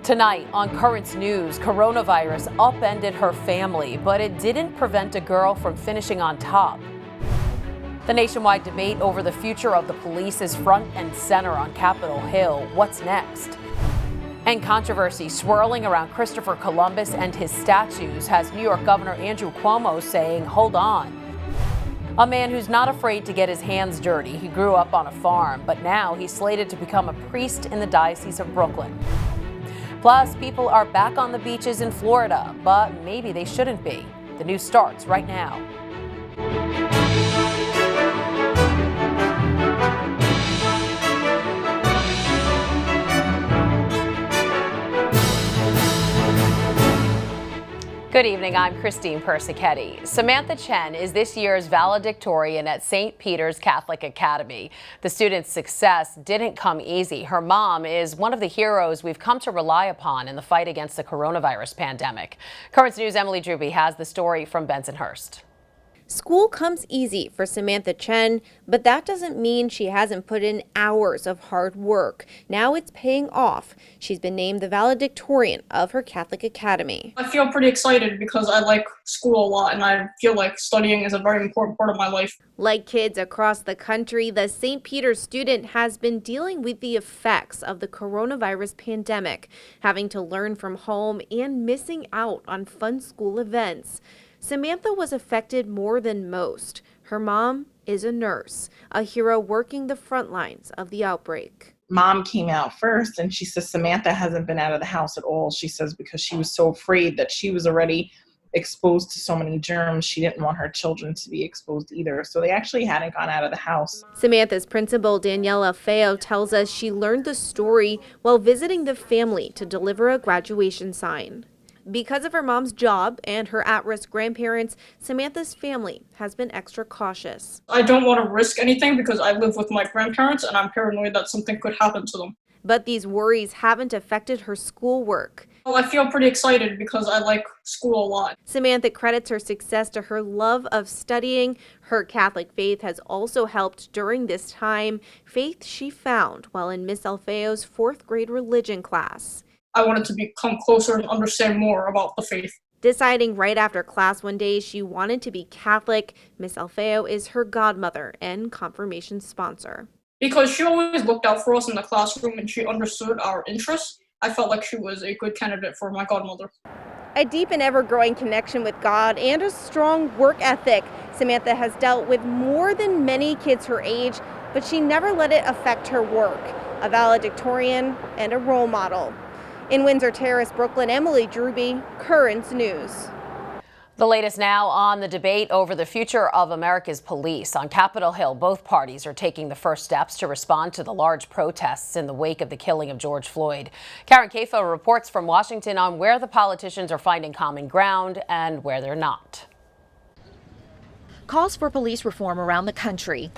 Tonight on Currents News, coronavirus upended her family, but it didn't prevent a girl from finishing on top. The nationwide debate over the future of the police is front and center on Capitol Hill. What's next? And controversy swirling around Christopher Columbus and his statues has New York Governor Andrew Cuomo saying, hold on. A man who's not afraid to get his hands dirty. He grew up on a farm, but now he's slated to become a priest in the Diocese of Brooklyn. Plus, people are back on the beaches in Florida, but maybe they shouldn't be. The news starts right now. Good evening, I'm Christine Persichetti. Samantha Chen is this year's valedictorian at St. Peter's Catholic Academy. The student's success didn't come easy. Her mom is one of the heroes we've come to rely upon in the fight against the coronavirus pandemic. Currents News' Emily Drooby has the story from Bensonhurst. School comes easy for Samantha Chen, but that doesn't mean she hasn't put in hours of hard work. Now it's paying off. She's been named the valedictorian of her Catholic Academy. I feel pretty excited because I like school a lot and I feel like studying is a very important part of my life. Like kids across the country, the St. Peter's student has been dealing with the effects of the coronavirus pandemic, having to learn from home and missing out on fun school events. Samantha was affected more than most. Her mom is a nurse, a hero working the front lines of the outbreak. Mom came out first and she says Samantha hasn't been out of the house at all. She says because she was so afraid that she was already exposed to so many germs. She didn't want her children to be exposed either. So they actually hadn't gone out of the house. Samantha's principal, Danielle ALFEO, tells us she learned the story while visiting the family to deliver a graduation sign. Because of her mom's job and her at-risk grandparents, Samantha's family has been extra cautious. I don't want to risk anything because I live with my grandparents and I'm paranoid that something could happen to them. But these worries haven't affected her schoolwork. Well, I feel pretty excited because I like school a lot. Samantha credits her success to her love of studying. Her Catholic faith has also helped during this time, faith she found while in Miss ALFEO's 4th grade religion class. I wanted to become closer and understand more about the faith. Deciding right after class one day she wanted to be Catholic, Miss ALFEO is her godmother and confirmation sponsor. Because she always looked out for us in the classroom and she understood our interests, I felt like she was a good candidate for my godmother. A deep and ever-growing connection with God and a strong work ethic. Samantha has dealt with more than many kids her age, but she never let it affect her work. A valedictorian and a role model. In Windsor Terrace, Brooklyn, Emily Drooby, Currents News. The latest now on the debate over the future of America's police. On Capitol Hill, both parties are taking the first steps to respond to the large protests in the wake of the killing of George Floyd. Karen Cafo reports from Washington on where the politicians are finding common ground and where they're not. Calls for police reform around the country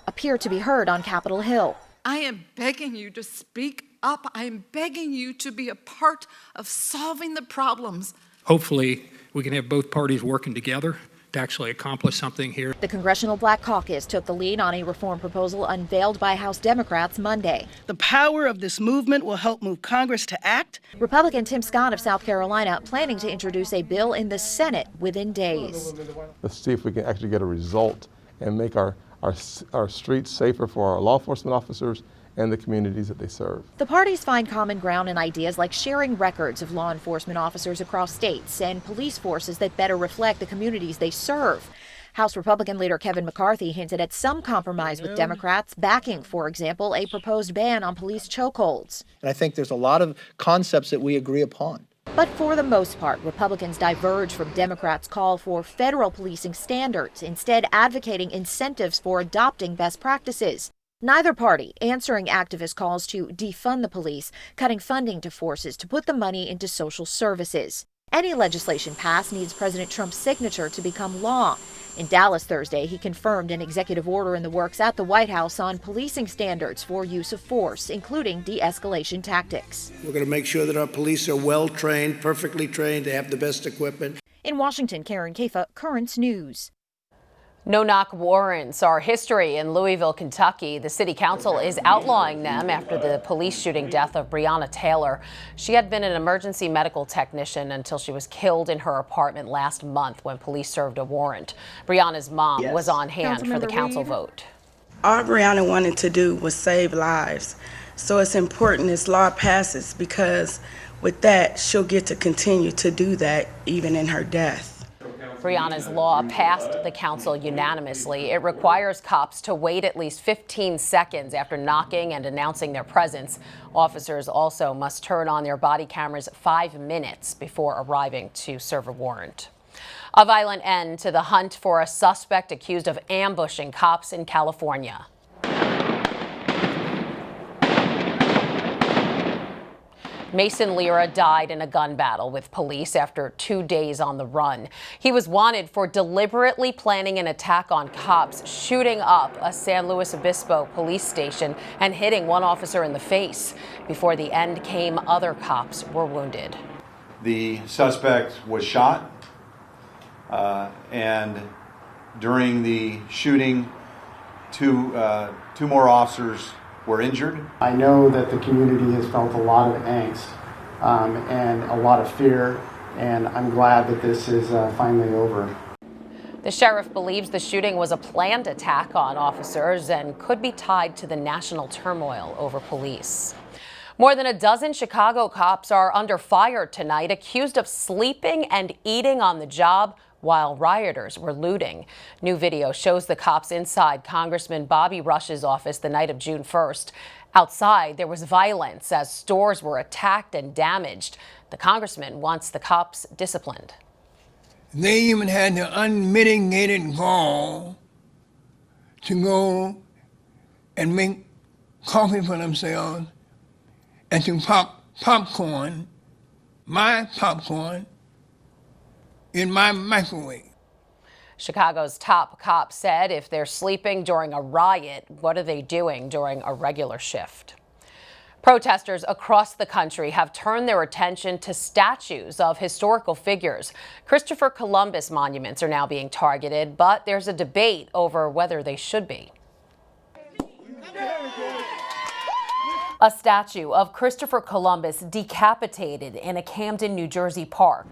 appear to be heard on Capitol Hill. I am begging you to speak up. I am begging you to be a part of solving the problems. Hopefully, we can have both parties working together to actually accomplish something here. The Congressional Black Caucus took the lead on a reform proposal unveiled by House Democrats Monday. The power of this movement will help move Congress to act. Republican Tim Scott of South Carolina planning to introduce a bill in the Senate within days. Let's see if we can actually get a result and make our streets safer for our law enforcement officers and the communities that they serve. The parties find common ground in ideas like sharing records of law enforcement officers across states and police forces that better reflect the communities they serve. House Republican leader Kevin McCarthy hinted at some compromise with Democrats, backing, for example, a proposed ban on police chokeholds. And I think there's a lot of concepts that we agree upon. But for the most part, Republicans diverge from Democrats' call for federal policing standards, instead advocating incentives for adopting best practices. Neither party answering activist calls to defund the police, cutting funding to forces to put the money into social services. Any legislation passed needs President Trump's signature to become law. In Dallas Thursday, he confirmed an executive order in the works at the White House on policing standards for use of force, including de-escalation tactics. We're going to make sure that our police are well trained, perfectly trained, they have the best equipment. In Washington, Karen Cafo, Currents News. No-knock warrants are history in Louisville, Kentucky. The city council is outlawing them after the police shooting death of Breonna Taylor. She had been an emergency medical technician until she was killed in her apartment last month when police served a warrant. Breonna's mom was on hand for the council vote. All Breonna wanted to do was save lives. So it's important this law passes, because with that, she'll get to continue to do that even in her death. Breonna's law passed the council unanimously. It requires cops to wait at least 15 seconds after knocking and announcing their presence. Officers also must turn on their body cameras 5 minutes before arriving to serve a warrant. A violent end to the hunt for a suspect accused of ambushing cops in California. Mason Lira died in a gun battle with police after 2 days on the run. He was wanted for deliberately planning an attack on cops, shooting up a San Luis Obispo police station and hitting one officer in the face. Before the end came, other cops were wounded. The suspect was shot, and during the shooting, two more officers were injured. I know that the community has felt a lot of angst and a lot of fear, and I'm glad that this is finally over. The sheriff believes the shooting was a planned attack on officers and could be tied to the national turmoil over police. More than a dozen Chicago cops are under fire tonight, accused of sleeping and eating on the job while rioters were looting. New video shows the cops inside Congressman Bobby Rush's office the night of June 1st. Outside, there was violence as stores were attacked and damaged. The congressman wants the cops disciplined. They even had the unmitigated gall to go and make coffee for themselves and to pop popcorn, my popcorn, in my microwave. Chicago's top cop said if they're sleeping during a riot, what are they doing during a regular shift? Protesters across the country have turned their attention to statues of historical figures. Christopher Columbus monuments are now being targeted, but there's a debate over whether they should be. A statue of Christopher Columbus decapitated in a Camden, New Jersey park.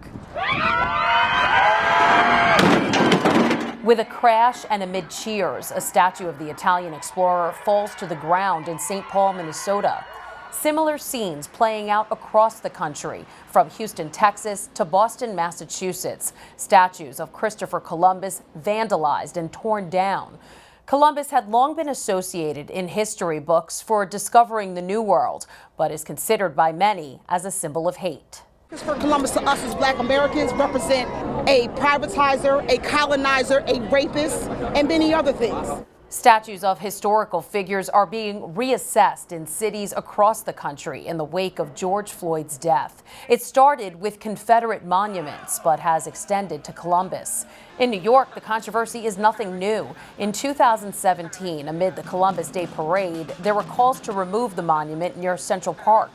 With a crash and amid cheers, a statue of the Italian explorer falls to the ground in St. Paul, Minnesota. Similar scenes playing out across the country, from Houston, Texas to Boston, Massachusetts. Statues of Christopher Columbus vandalized and torn down. Columbus had long been associated in history books for discovering the New World, but is considered by many as a symbol of hate. Christopher Columbus to us as Black Americans represent a privatizer, a colonizer, a rapist, and many other things. Statues of historical figures are being reassessed in cities across the country in the wake of George Floyd's death. It started with Confederate monuments, but has extended to Columbus. In New York, the controversy is nothing new. In 2017, amid the Columbus Day parade, there were calls to remove the monument near Central Park.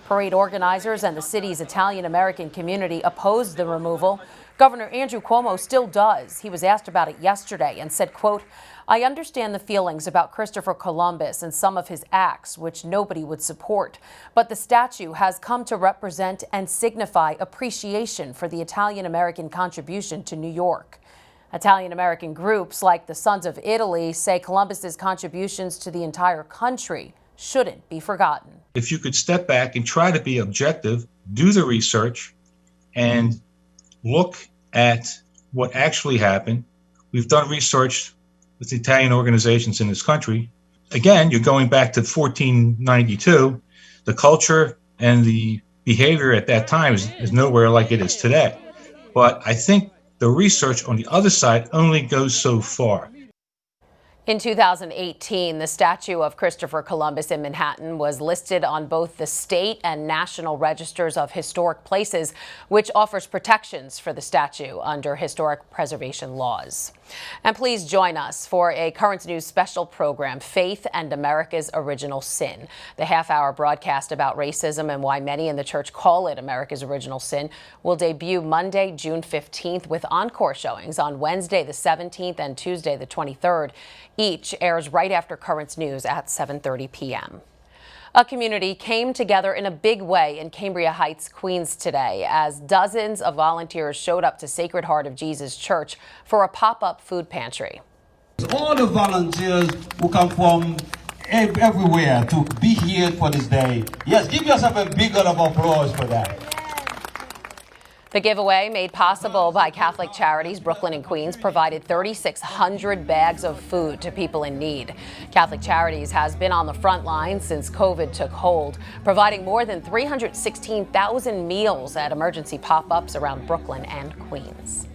Parade organizers and the city's Italian-American community opposed the removal. Governor Andrew Cuomo still does. He was asked about it yesterday and said, quote, "I understand the feelings about Christopher Columbus and some of his acts, which nobody would support. But the statue has come to represent and signify appreciation for the Italian-American contribution to New York." Italian-American groups like the Sons of Italy say Columbus's contributions to the entire country shouldn't be forgotten. If you could step back and try to be objective, do the research, and look at what actually happened. We've done research with the Italian organizations in this country. Again, you're going back to 1492. The culture and the behavior at that time is nowhere like it is today. But I think the research on the other side only goes so far. In 2018, the statue of Christopher Columbus in Manhattan was listed on both the state and national registers of historic places, which offers protections for the statue under historic preservation laws. And please join us for a Currents News special program, Faith and America's Original Sin. The half-hour broadcast about racism and why many in the church call it America's original sin will debut Monday, June 15th, with encore showings on Wednesday the 17th and Tuesday the 23rd. Each airs right after Currents News at 7:30 p.m. A community came together in a big way in Cambria Heights, Queens today as dozens of volunteers showed up to Sacred Heart of Jesus Church for a pop-up food pantry. All the volunteers who come from everywhere to be here for this day. Yes, give yourself a big round of applause for that. The giveaway, made possible by Catholic Charities Brooklyn and Queens, provided 3,600 bags of food to people in need. Catholic Charities has been on the front line since COVID took hold, providing more than 316,000 meals at emergency pop-ups around Brooklyn and Queens.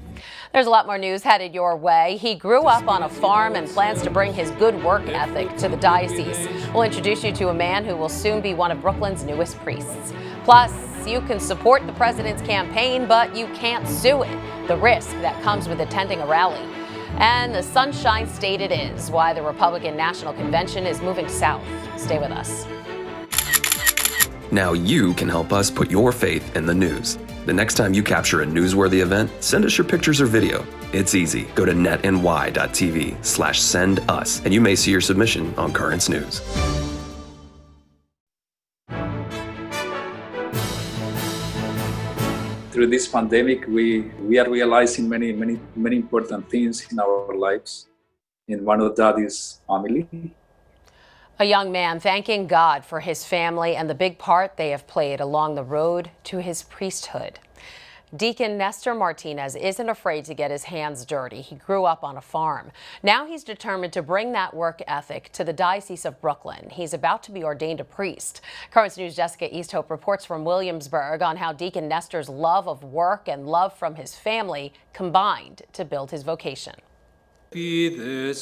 There's a lot more news headed your way. He grew up on a farm and plans to bring his good work ethic to the diocese. We'll introduce you to a man who will soon be one of Brooklyn's newest priests. Plus, you can support the president's campaign, but you can't sue it. The risk that comes with attending a rally. And the Sunshine State it is, why the Republican National Convention is moving south. Stay with us. Now you can help us put your faith in the news. The next time you capture a newsworthy event, send us your pictures or video. It's easy. Go to netny.tv/send us, and you may see your submission on Currents News. Through this pandemic, we are realizing many important things in our lives. And one of that is family. A young man thanking God for his family and the big part they have played along the road to his priesthood. Deacon Nestor Martinez isn't afraid to get his hands dirty. He grew up on a farm. Now he's determined to bring that work ethic to the Diocese of Brooklyn. He's about to be ordained a priest. Currents News' Jessica Easthope reports from Williamsburg on how Deacon Nestor's love of work and love from his family combined to build his vocation. Deacon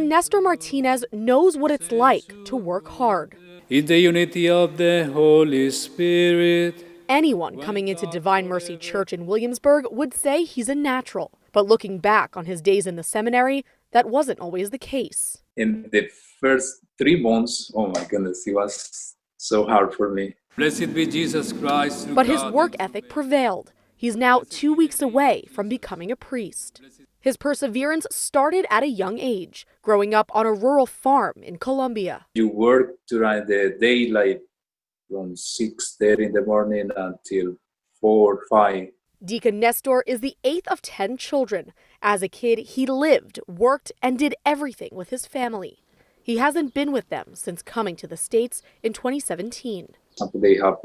Nestor Martinez knows what it's like to work hard. In the unity of the Holy Spirit. Anyone coming into Divine Mercy Church in Williamsburg would say he's a natural. But looking back on his days in the seminary, that wasn't always the case. In the first 3 months, oh my goodness, it was so hard for me. Blessed be Jesus Christ. But his work ethic prevailed. He's now 2 weeks away from becoming a priest. His perseverance started at a young age, growing up on a rural farm in Colombia. You work during the daylight from 6:30 in the morning until 4 or 5. Deacon Nestor is the 8th of 10 children. As a kid, he lived, worked, and did everything with his family. He hasn't been with them since coming to the States in 2017. They have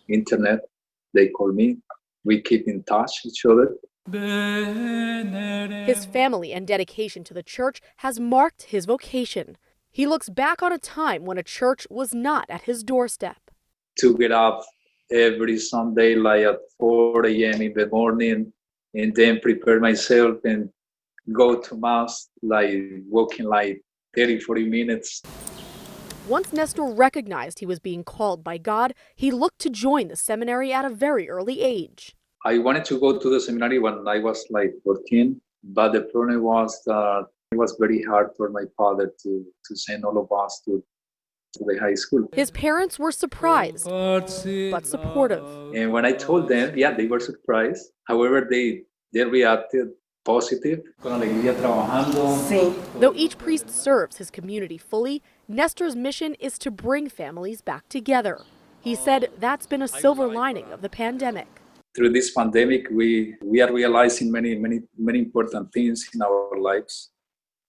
internet. They call me. We keep in touch with each other. His family and dedication to the church has marked his vocation. He looks back on a time when a church was not at his doorstep. To get up every Sunday like at 4 a.m. in the morning and then prepare myself and go to Mass, like walking like 30-40 minutes. Once Nestor recognized he was being called by God, he looked to join the seminary at a very early age. I wanted to go to the seminary when I was like 14, but the problem was that it was very hard for my father to send all of us to the high school. His parents were surprised, but supportive. And when I told them, yeah, they were surprised. However, they reacted positive. Though each priest serves his community fully, Nestor's mission is to bring families back together. He said that's been a silver lining of the pandemic. Through this pandemic, we are realizing many important things in our lives.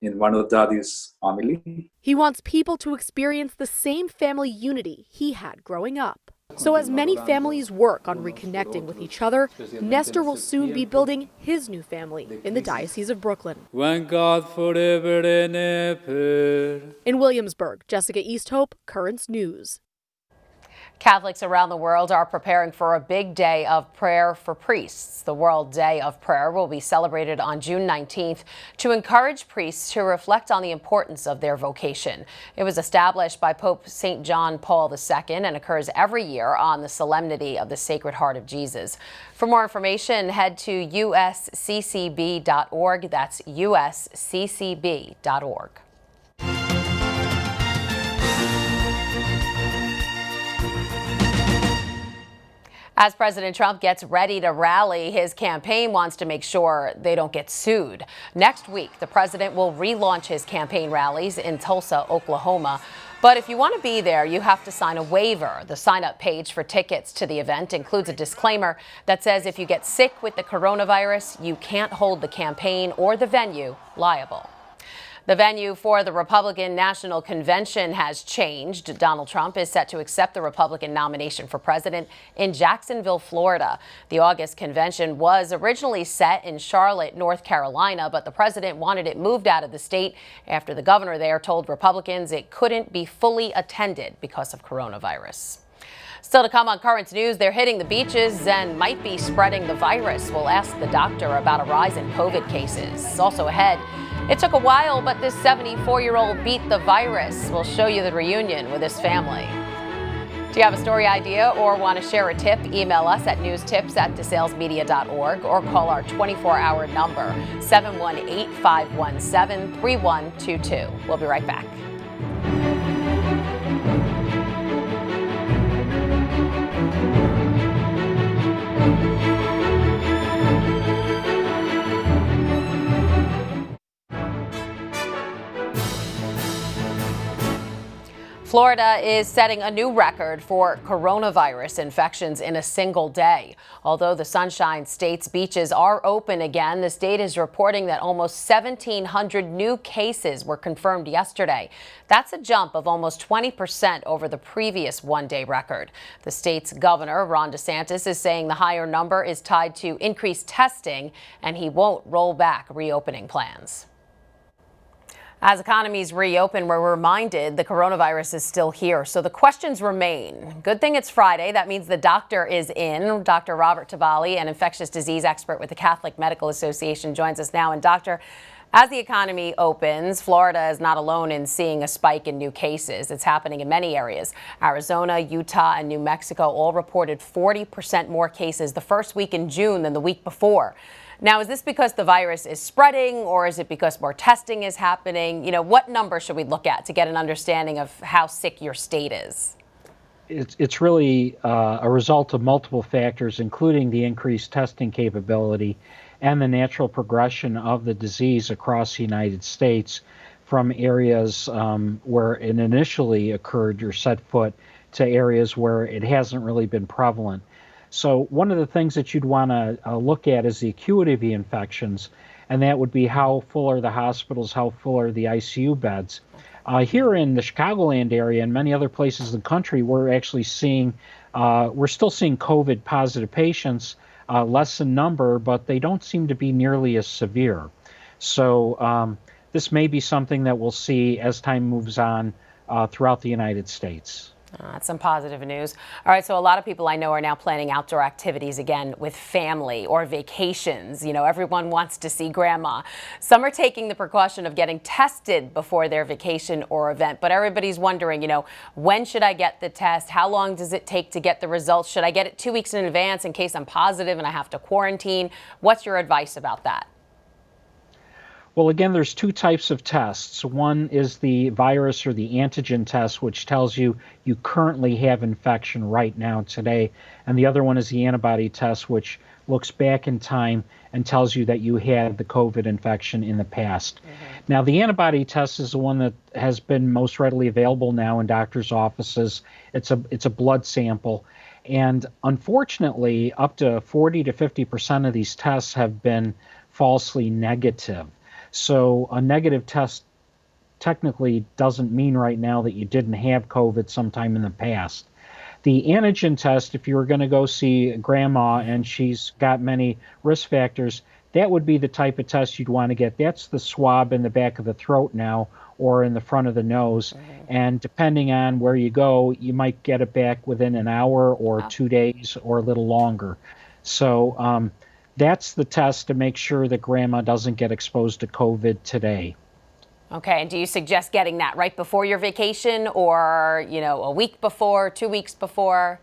And one of that is family. He wants people to experience the same family unity he had growing up. So as many families work on reconnecting with each other, Nestor will soon be building his new family in the Diocese of Brooklyn. One God forever and ever. In Williamsburg, Jessica Easthope, Currents News. Catholics around the world are preparing for a big day of prayer for priests. The World Day of Prayer will be celebrated on June 19th to encourage priests to reflect on the importance of their vocation. It was established by Pope St. John Paul II and occurs every year on the Solemnity of the Sacred Heart of Jesus. For more information, head to usccb.org. That's usccb.org. As President Trump gets ready to rally, his campaign wants to make sure they don't get sued. Next week, the president will relaunch his campaign rallies in Tulsa, Oklahoma. But if you want to be there, you have to sign a waiver. The sign-up page for tickets to the event includes a disclaimer that says if you get sick with the coronavirus, you can't hold the campaign or the venue liable. The venue for the Republican National Convention has changed. Donald Trump is set to accept the Republican nomination for president in Jacksonville, Florida. The August convention was originally set in Charlotte, North Carolina, but the president wanted it moved out of the state after the governor there told Republicans it couldn't be fully attended because of coronavirus. Still to come on Currents News, they're hitting the beaches and might be spreading the virus. We'll ask the doctor about a rise in COVID cases. Also ahead, it took a while, but this 74-year-old beat the virus. We'll show you the reunion with his family. Do you have a story idea or want to share a tip? Email us at newstips@desalesmedia.org or call our 24-hour number, 718-517-3122. We'll be right back. Florida is setting a new record for coronavirus infections in a single day. Although the Sunshine State's beaches are open again, the state is reporting that almost 1,700 new cases were confirmed yesterday. That's a jump of almost 20% over the previous one-day record. The state's governor, Ron DeSantis, is saying the higher number is tied to increased testing, and he won't roll back reopening plans. As economies reopen, we're reminded the coronavirus is still here, so the questions remain. Good thing it's Friday. That means the doctor is in. Dr. Robert TIBALLI, an infectious disease expert with the Catholic Medical Association, joins us now. And doctor, as the economy opens, Florida is not alone in seeing a spike in new cases. It's happening in many areas. Arizona, Utah, and New Mexico all reported 40% more cases the first week in June than the week before. Now, is this because the virus is spreading, or is it because more testing is happening? You know, what number should we look at to get an understanding of how sick your state is? It's really a result of multiple factors, including the increased testing capability and the natural progression of the disease across the United States from areas where it initially occurred or set foot to areas where it hasn't really been prevalent. So one of the things that you'd want to look at is the acuity of the infections, and that would be how full are the hospitals, how full are the ICU beds. Here in the Chicagoland area and many other places in the country, we're actually seeing, we're still seeing COVID positive patients, less in number, but they don't seem to be nearly as severe. So this may be something that we'll see as time moves on throughout the United States. That's some positive news. All right, so a lot of people I know are now planning outdoor activities again with family or vacations. You know, everyone wants to see grandma. Some are taking the precaution of getting tested before their vacation or event, but everybody's wondering, you know, when should I get the test? How long does it take to get the results? Should I get it 2 weeks in advance in case I'm positive and I have to quarantine? What's your advice about that? Well, again, there's two types of tests. One is the virus or the antigen test, which tells you you currently have infection right now today. And the other one is the antibody test, which looks back in time and tells you that you had the COVID infection in the past. Now, the antibody test is the one that has been most readily available now in doctors' offices. It's a blood sample. And unfortunately, up to 40 to 50% of these tests have been falsely negative. So a negative test technically doesn't mean right now that you didn't have COVID sometime in the past. The antigen test, if you were going to go see grandma and she's got many risk factors, that would be the type of test you'd want to get. That's the swab in the back of the throat now, or in the front of the nose. And depending on where you go, you might get it back within an hour or 2 days or a little longer. So that's the test to make sure that grandma doesn't get exposed to COVID today. Okay, and do you suggest getting that right before your vacation, or, you know, a week before, 2 weeks before?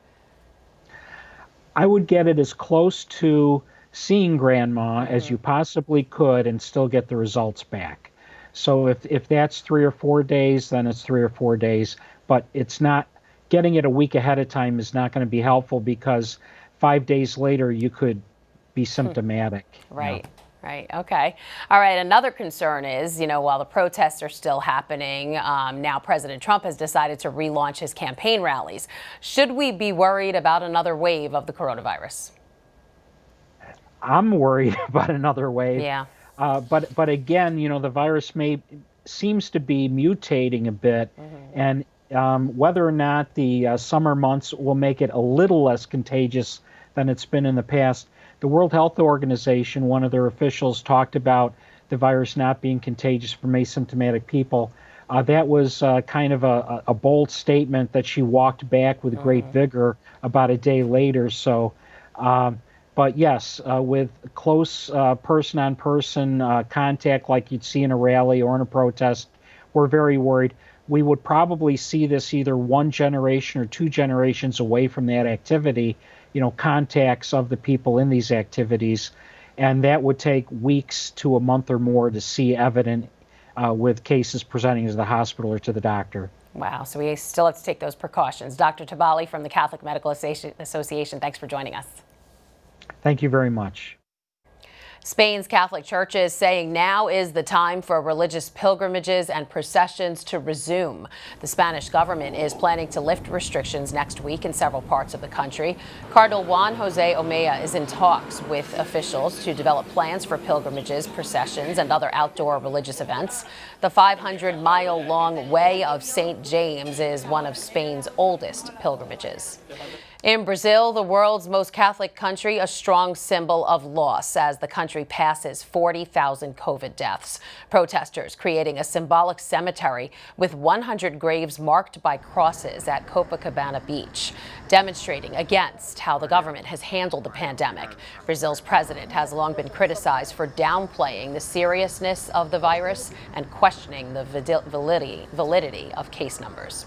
I would get it as close to seeing grandma as you possibly could and still get the results back. So if that's 3 or 4 days, then it's 3 or 4 days. But it's not, getting it a week ahead of time is not going to be helpful, because 5 days later you could be symptomatic. Right. Right. Okay. All right. Another concern is, you know, while the protests are still happening, now President Trump has decided to relaunch his campaign rallies. Should we be worried about another wave of the coronavirus? I'm worried about another wave. Yeah. But again, you know, the virus seems to be mutating a bit, and whether or not the summer months will make it a little less contagious than it's been in the past. The World Health Organization, one of their officials, talked about the virus not being contagious from asymptomatic people. That was kind of a bold statement that she walked back with great vigor about a day later. So, but yes, with close person-on-person contact like you'd see in a rally or in a protest, we're very worried. We would probably see this either 1 generation or 2 generations away from that activity, you know, contacts of the people in these activities, and that would take weeks to a month or more to see evident with cases presenting to the hospital or to the doctor. Wow. So we still have to take those precautions. Dr. TIBALLI from the Catholic Medical Association, thanks for joining us. Thank you very much. Spain's Catholic Church is saying now is the time for religious pilgrimages and processions to resume. The Spanish government is planning to lift restrictions next week in several parts of the country. Cardinal Juan Jose Omea is in talks with officials to develop plans for pilgrimages, processions, and other outdoor religious events. The 500-mile-long Way of St. James is one of Spain's oldest pilgrimages. In Brazil, the world's most Catholic country, a strong symbol of loss as the country passes 40,000 COVID deaths. Protesters creating a symbolic cemetery with 100 graves marked by crosses at Copacabana Beach, demonstrating against how the government has handled the pandemic. Brazil's president has long been criticized for downplaying the seriousness of the virus and questioning the validity of case numbers.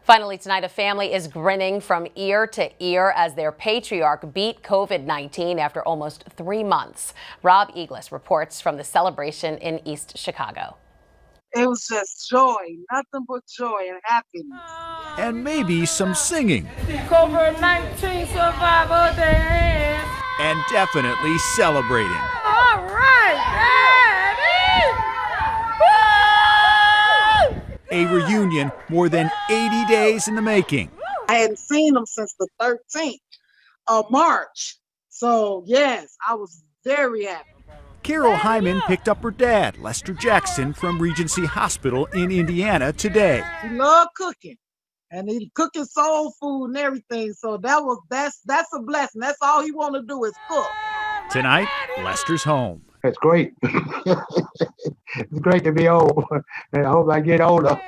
Finally, tonight, a family is grinning from ear to ear as their patriarch beat COVID-19 after almost 3 months. Rob Eglis reports from the celebration in East Chicago. It was just joy, nothing but joy and happiness. And maybe some singing. COVID-19 survival day. And definitely celebrating. All right, Daddy! A reunion more than 80 days in the making. I hadn't seen them since the 13th of March. So, yes, I was very happy. Carol Hyman picked up her dad, Lester Jackson, from Regency Hospital in Indiana today. He loved cooking, and he cooking soul food and everything. So that's a blessing. That's all he want to do is cook. Tonight, Lester's home. It's great. It's great to be old. I hope I get older.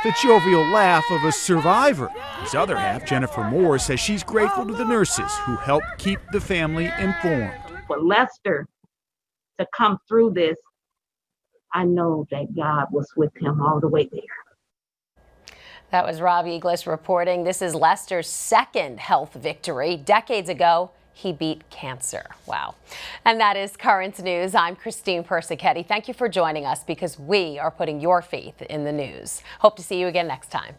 The jovial laugh of a survivor. His other half, Jennifer Moore, says she's grateful to the nurses who help keep the family informed. For Lester to come through this, I know that God was with him all the way there. That was Rob Eglis reporting. This is Lester's second health victory. Decades ago, he beat cancer. Wow. And that is Current News. I'm Christine Persichetti. Thank you for joining us, because we are putting your faith in the news. Hope to see you again next time.